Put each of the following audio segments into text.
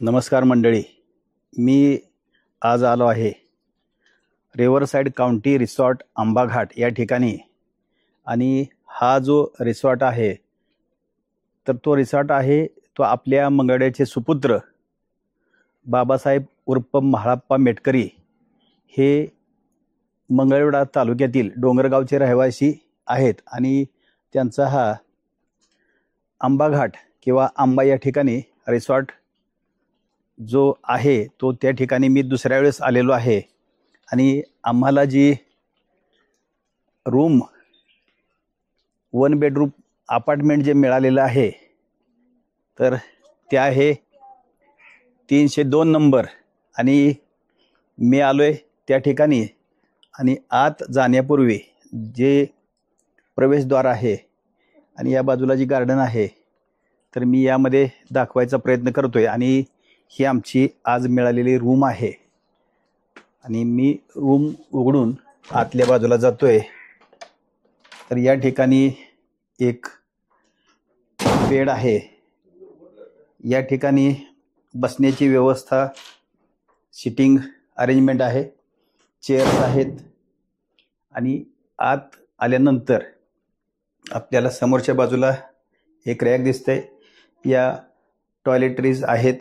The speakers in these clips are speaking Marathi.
नमस्कार मंडळी, मी आज आलो आहे रिव्हरसाइड काउंटी रिसॉर्ट आंबाघाट या ठिकाणी. आणि हा जो रिसॉर्ट आहे तर तो रिसॉर्ट आहे तो आपल्या मंगळ्याचे सुपुत्र बाबासाहेब उर्फ म्हाळप्पा मेटकरी हे मंगळवेढा तालुक्यातील डोंगरगावचे रहिवासी आहेत. आणि त्यांचा हा आंबाघाट किंवा आंबा या ठिकाणी रिसॉर्ट जो आहे तो त्या ठिकाणी मी दुसऱ्या वेळेस आलेलो आहे. आणि आम्हाला जी रूम 1 बेडरूम अपार्टमेंट जे मिळालेलं आहे तर ते आहे 302 नंबर. आणि मी आलो आहे त्या ठिकाणी. आणि आत जाण्यापूर्वी जे प्रवेशद्वार आहे आणि या बाजूला जी गार्डन आहे तर मी यामध्ये दाखवायचा प्रयत्न करतोय. आणि ही आमची आज मिळालेली रूम आहे. आणि मी रूम उघडून आतल्या बाजूला जातोय तर या ठिकाणी एक बेड आहे. या ठिकाणी बसण्याची व्यवस्था, सिटिंग अरेंजमेंट आहे, चेअर्स आहेत. आणि आत आल्यानंतर आपल्याला समोरच्या बाजूला एक रॅक दिसते. या टॉयलेटरीज आहेत.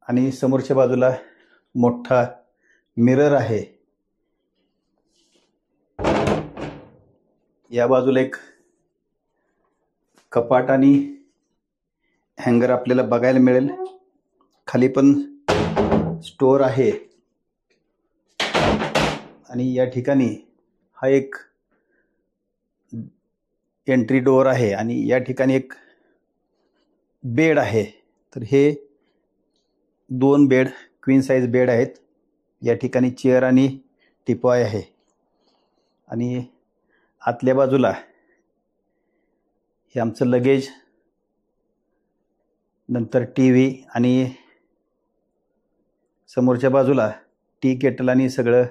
आणि समोरच्या बाजूला मोठा मिरर आहे. या बाजूला एक कपाट आणि हँगर आपल्याला बघायला मिळेल. खाली पण स्टोअर आहे. आणि या ठिकाणी हा एक एंट्री डोअर आहे. आणि या ठिकाणी एक बेड आहे. तर हे 2 बेड क्वीन साईज बेड आहेत. या ठिकाणी चेअर आणि टिपॉय आहे. आणि आतल्या बाजूला हे आमचं लगेज, नंतर TV आणि समोरच्या बाजूला टी केटल आणि सगळं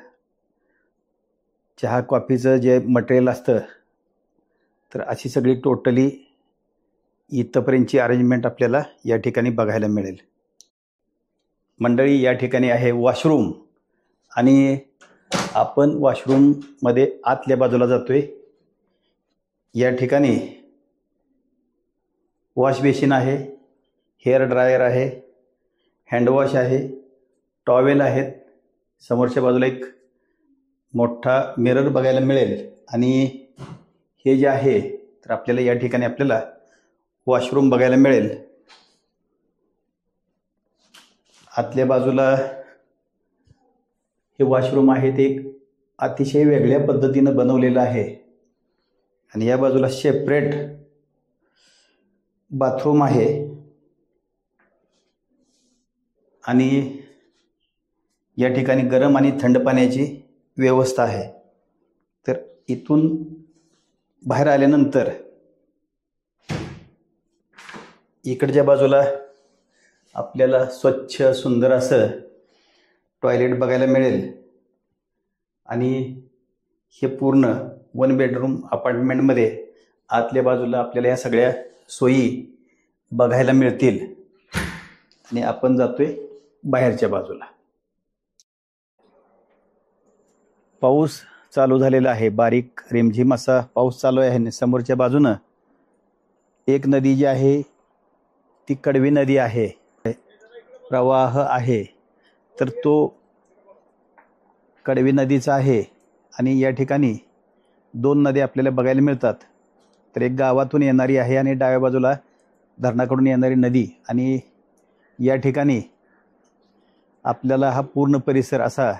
चहा कॉफीचं जे मटेरियल असतं तर अशी सगळी टोटली इथपर्यंतची अरेंजमेंट आपल्याला या ठिकाणी बघायला मिळेल. मंडळी, या ठिकाणी आहे वॉशरूम. आणि आपण वॉशरूममध्ये आतल्या बाजूला जातोय. या ठिकाणी वॉश बेसिन आहे, हेअर ड्रायर आहे, हँडवॉश आहे, टॉवेल आहेत. समोरच्या बाजूला एक मोठा मिरर बघायला मिळेल. आणि हे जे आहे तर आपल्याला या ठिकाणी आपल्याला वॉशरूम बघायला मिळेल. आतल्या बाजूला हे वॉशरूम आहे ते एक अतिशय वेगळ्या पद्धतीनं बनवलेलं आहे. आणि या बाजूला सेपरेट बाथरूम आहे. आणि या ठिकाणी गरम आणि थंड पाण्याची व्यवस्था आहे. तर इथून बाहेर आल्यानंतर इकडच्या बाजूला आपल्याला स्वच्छ सुंदर असं टॉयलेट बघायला मिळेल. आणि हे पूर्ण 1 बेडरूम अपार्टमेंटमध्ये आतल्या बाजूला आपल्याला या सगळ्या सोयी बघायला मिळतील. आणि आपण जातोय बाहेरच्या बाजूला. पाऊस चालू झालेला आहे. बारीक रिमझिम असा पाऊस चालू आहे. समोरच्या बाजूनं एक नदी जी आहे ती कडवी नदी आहे. प्रवाह आहे तर तो कडवी नदीचा आहे. आणि या ठिकाणी 2 नद्या आपल्याला बघायला मिळतात. तर एक गावातून येणारी आहे आणि डाव्या बाजूला धरणाकडून येणारी नदी. आणि या ठिकाणी आपल्याला हा पूर्ण परिसर असा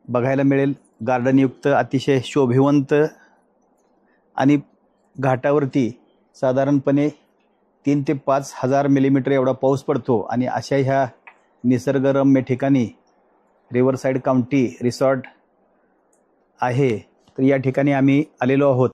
बघायला मिळेल. गार्डनयुक्त, अतिशय शोभिवंत. आणि घाटावरती साधारणपणे 3 ते 5 हजार मिलीमीटर एवढा पाऊस पडतो. आणि अशा ह्या निसर्गरम्य ठिकाणी रिव्हरसाइड काउंटी रिसॉर्ट आहे. तर या ठिकाणी आम्ही आलेलो आहोत.